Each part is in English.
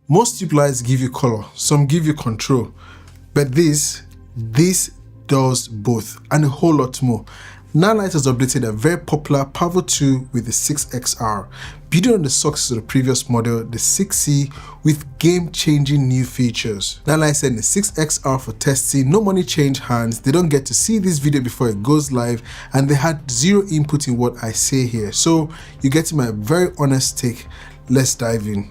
Most tube lights give you color, some give you control, but this does both and a whole lot more. Nanlite has updated a very popular PavoTube II with the 6XR, building on the success of the previous model, the 6C, with game-changing new features. Nanlite sent the 6XR for testing, no money change hands, they don't get to see this video before it goes live, and they had zero input in what I say here. So you're getting my very honest take. Let's dive in.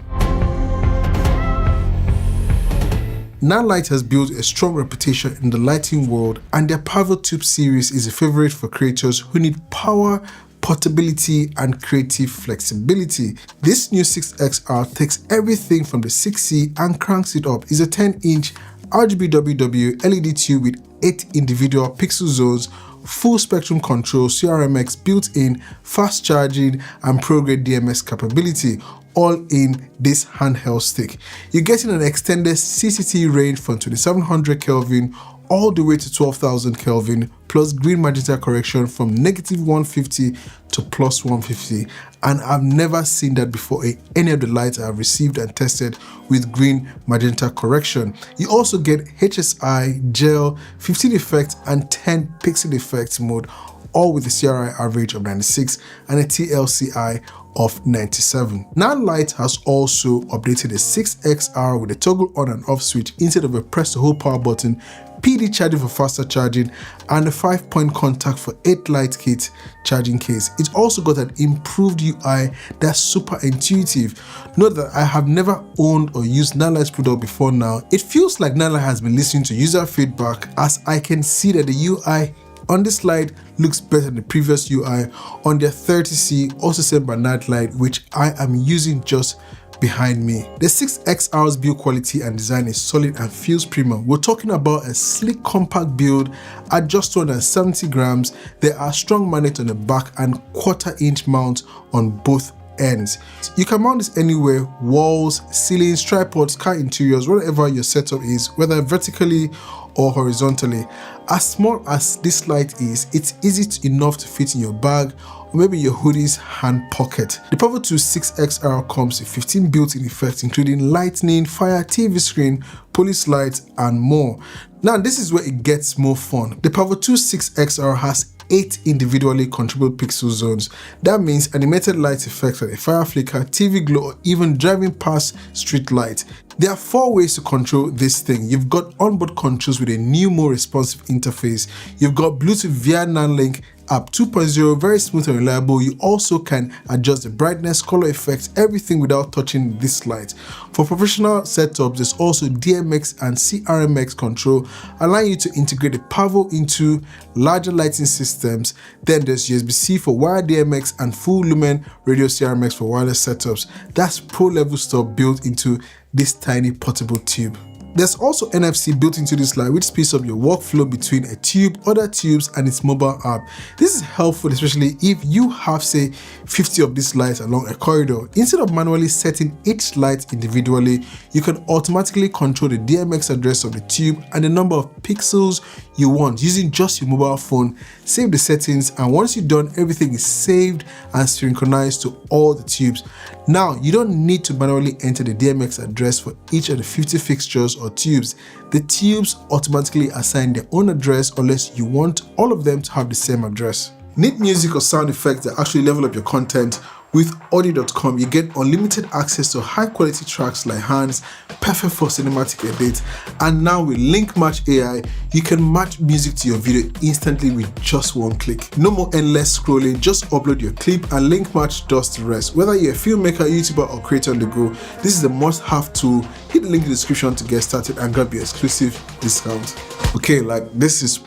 Nanlite has built a strong reputation in the lighting world, and their PavoTube series is a favorite for creators who need power, portability, and creative flexibility. This new 6XR takes everything from the 6C and cranks it up. It's a 10-inch RGBWW LED tube with 8 individual pixel zones, full spectrum control, CRMX built-in, fast charging, and pro-grade DMS capability, all in this handheld stick. You're getting an extended CCT range from 2700 Kelvin all the way to 12,000 Kelvin, plus green-magenta correction from -150 to +150, and I've never seen that before in any of the lights I've received and tested with green-magenta correction. You also get HSI, gel, 15 effects, and 10 pixel effects mode, all with a CRI average of 96 and a TLCI of 97. Nanlite has also updated the 6XR with a toggle on and off switch instead of a press to hold power button, PD charging for faster charging, and a 5-point contact for 8 light kit charging case. It's also got an improved UI that's super intuitive. Note that I have never owned or used Nanlite's product before now. It feels like Nanlite has been listening to user feedback, as I can see that the UI on this slide looks better than the previous UI on their 30C, also sent by Nanlite, which I am using just behind me. The 6XR's build quality and design is solid and feels premium. We're talking about a sleek compact build at just 270 grams. There are strong magnets on the back and 1/4-inch mounts on both ends. You can mount this anywhere: walls, ceilings, tripods, car interiors, whatever your setup is, whether vertically or horizontally. As small as this light is, it's easy enough to fit in your bag or maybe your hoodie's hand pocket. The PavoTube 6XR comes with 15 built-in effects, including lightning, fire, TV screen, police lights, and more. Now this is where it gets more fun. The PavoTube 6XR has 8 individually controllable pixel zones. That means animated light effects like a fire flicker, TV glow, or even driving past street light. There are 4 ways to control this thing. You've got onboard controls with a new, more responsive interface. You've got Bluetooth via Nanlink App 2.0, very smooth and reliable. You also can adjust the brightness, color effects, everything without touching this light. For professional setups, there's also DMX and CRMX control, allowing you to integrate the Pavo into larger lighting systems. Then there's USB-C for wired DMX and full lumen radio CRMX for wireless setups. That's pro level stuff built into this tiny portable tube. There's also NFC built into this light, which speeds up your workflow between a tube, other tubes, and its mobile app. This is helpful especially if you have, say, 50 of these lights along a corridor. Instead of manually setting each light individually, you can automatically control the DMX address of the tube and the number of pixels you want using just your mobile phone. Save the settings, and once you're done, everything is saved and synchronized to all the tubes. Now you don't need to manually enter the DMX address for each of the 50 fixtures or tubes. The tubes automatically assign their own address unless you want all of them to have the same address. Need music or sound effects that actually level up your content? With audio.com, you get unlimited access to high quality tracks like Hands, perfect for cinematic edits, and now with Link Match AI, you can match music to your video instantly with just one click. No more endless scrolling, just upload your clip and Link Match does the rest. Whether you're a filmmaker, YouTuber, or creator on the go, this is a must-have tool. Hit the link in the description to get started and grab your exclusive discount. Okay, like this is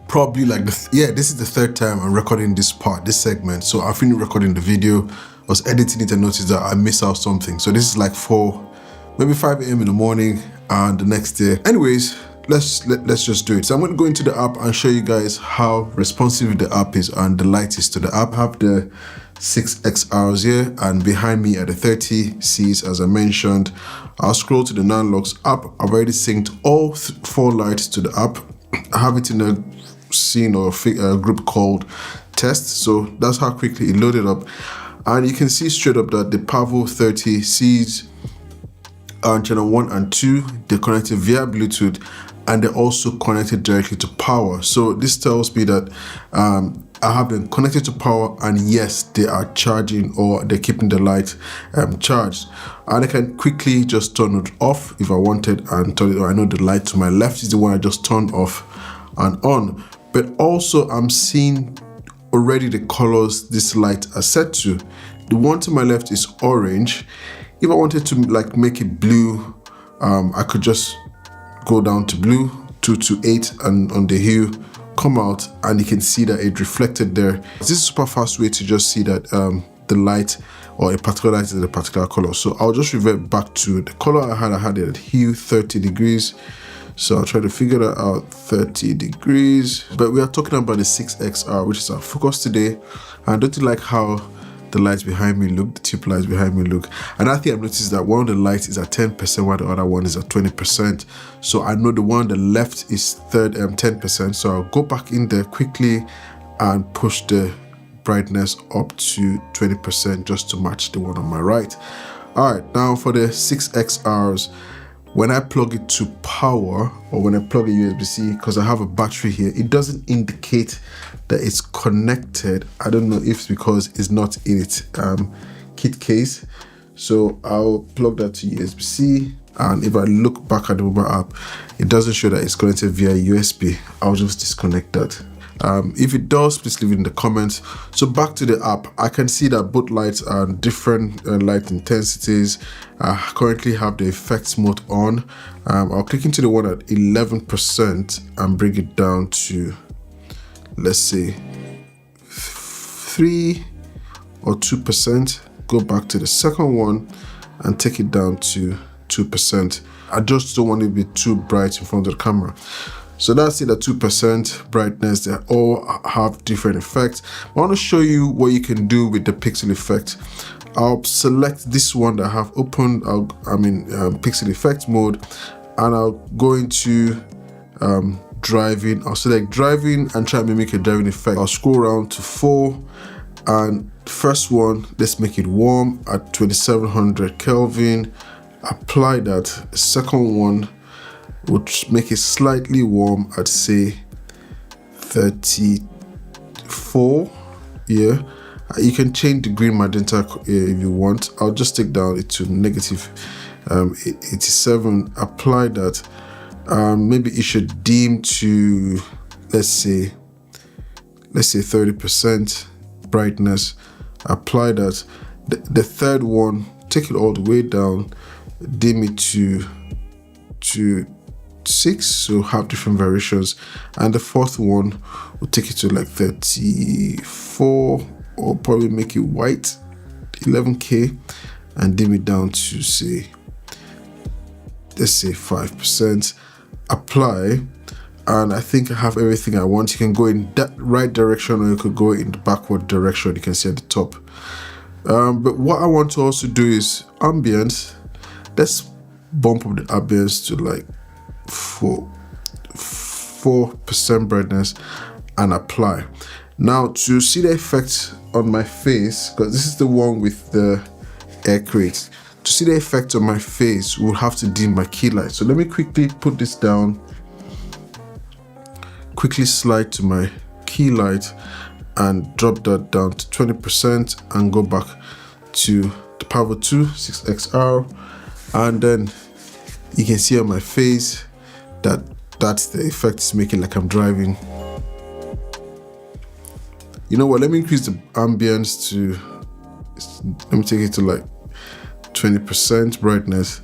probably like this is the 3rd time I'm recording this segment. So I finished recording the video, I was editing it and noticed that I missed out something. So this is like 5 AM in the morning and the next day. Anyways, let's just do it. So I'm going to go into the app and show you guys how responsive the app is and the light is to the app. I have the 6XRs here, and behind me are the 30Cs as I mentioned. I'll scroll to the Nanlux app. I've already synced all 4 lights to the app. I have it in a scene or a group called test, so that's how quickly it loaded up, and you can see straight up that the Pavo 30Cs on channel 1 and 2, they're connected via Bluetooth, and they're also connected directly to power. So this tells me that I have them connected to power, and yes, they are charging, or they're keeping the light charged. And I can quickly just turn it off if I wanted and turn it on. I know the light to my left is the one I just turned off and on. But also I'm seeing already the colors this light are set to. The one to my left is orange. If I wanted to like make it blue, I could just go down to blue 228 and on the hue, come out, and you can see that it reflected there. This is a super fast way to just see that the light or a particular light is a particular color. So I'll just revert back to the color I had it at hue 30 degrees. So I'll try to figure that out, 30 degrees. But we are talking about the 6XR, which is our focus today. And don't you like how the lights behind me look, the tube lights behind me look? And I think I've noticed that one of the lights is at 10% while the other one is at 20%. So I know the one on the left is 10%. So I'll go back in there quickly and push the brightness up to 20% just to match the one on my right. All right, now for the 6XRs, when I plug it to power, or when I plug a USB-C, because I have a battery here, it doesn't indicate that it's connected. I don't know if it's because it's not in its kit case. So I'll plug that to USB-C, and if I look back at the mobile app, it doesn't show that it's connected via USB. I'll just disconnect that. If it does, please leave it in the comments. So back to the app, I can see that both lights are different light intensities. I currently have the effects mode on. I'll click into the one at 11% and bring it down to, let's say, 3 or 2%. Go back to the second one and take it down to 2%. I just don't want it to be too bright in front of the camera. So that's it at 2% brightness. They all have different effects. I want to show you what you can do with the pixel effect. I'll select this one that I have opened. Pixel effect mode, and I'll go into driving. I'll select driving and try and mimic a driving effect. I'll scroll around to 4, and first one, let's make it warm at 2700 Kelvin. Apply that. Second one, would make it slightly warm at say 34. Yeah, you can change the green magenta if you want. I'll just take down it to negative 87. Apply that. Maybe it should dim to let's say 30% brightness. Apply that. The third one, take it all the way down, dim it to 6, so have different variations. And the fourth one will take it to like 34, or probably make it white 11K and dim it down to say, let's say 5%. Apply, and I think I have everything I want. You can go in that right direction, or you could go in the backward direction. You can see at the top. But what I want to also do is ambience. Let's bump up the ambience to like 4% brightness and apply. Now to see the effect on my face, because this is the one with the air crate, to see the effect on my face, we'll have to dim my key light. So let me quickly put this down, quickly slide to my key light and drop that down to 20% and go back to the PavoTube 6XR, and then you can see on my face that that's the effect it's making, like I'm driving. You know what, let me increase the ambience to, let me take it to like 20% brightness,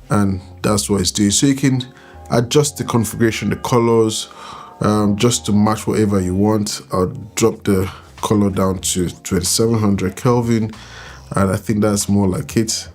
and that's what it's doing. So you can adjust the configuration, the colors, just to match whatever you want. I'll drop the color down to 2700 Kelvin, and I think that's more like it.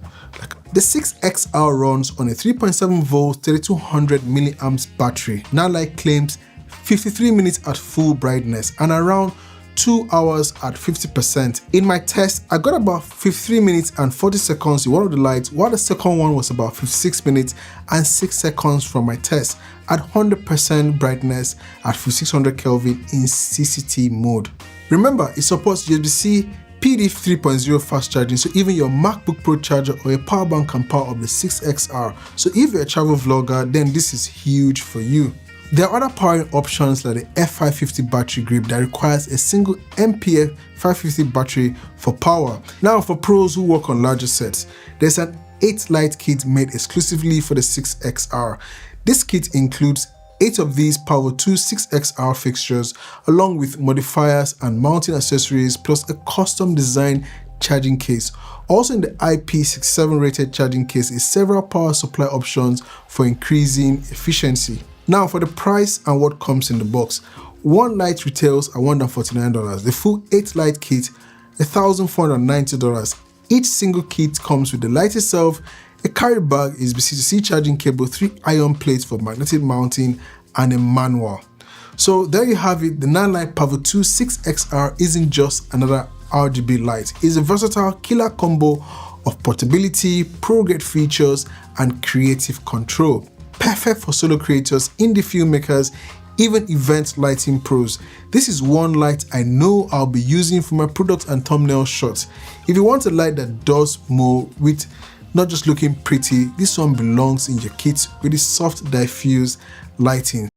The 6XR runs on a 3.7 volt 3200 milliamps battery. Nanlite claims 53 minutes at full brightness and around 2 hours at 50%. In my test, I got about 53 minutes and 40 seconds in one of the lights, while the second one was about 56 minutes and 6 seconds from my test at 100% brightness at 5600 Kelvin in CCT mode. Remember, it supports USB-C, PD 3.0 fast charging, so even your MacBook Pro charger or a power bank can power up the 6XR. So if you're a travel vlogger, then this is huge for you. There are other powering options like the F550 battery grip that requires a single MPF 550 battery for power. Now for pros who work on larger sets, there's an 8 light kit made exclusively for the 6XR. This kit includes 8 of these PavoTube 6XR fixtures along with modifiers and mounting accessories plus a custom designed charging case. Also in the IP67 rated charging case is several power supply options for increasing efficiency. Now for the price and what comes in the box. One light retails at $149. The full 8 light kit $1,490. Each single kit comes with the light itself, a carry bag, USB-C charging cable, 3 iron plates for magnetic mounting, and a manual. So there you have it. The Nanlite PavoTube 6XR isn't just another RGB light. It's a versatile killer combo of portability, pro-grade features, and creative control. Perfect for solo creators, indie filmmakers, even event lighting pros. This is one light I know I'll be using for my product and thumbnail shots. If you want a light that does more with not just looking pretty, this one belongs in your kit with the soft diffuse lighting.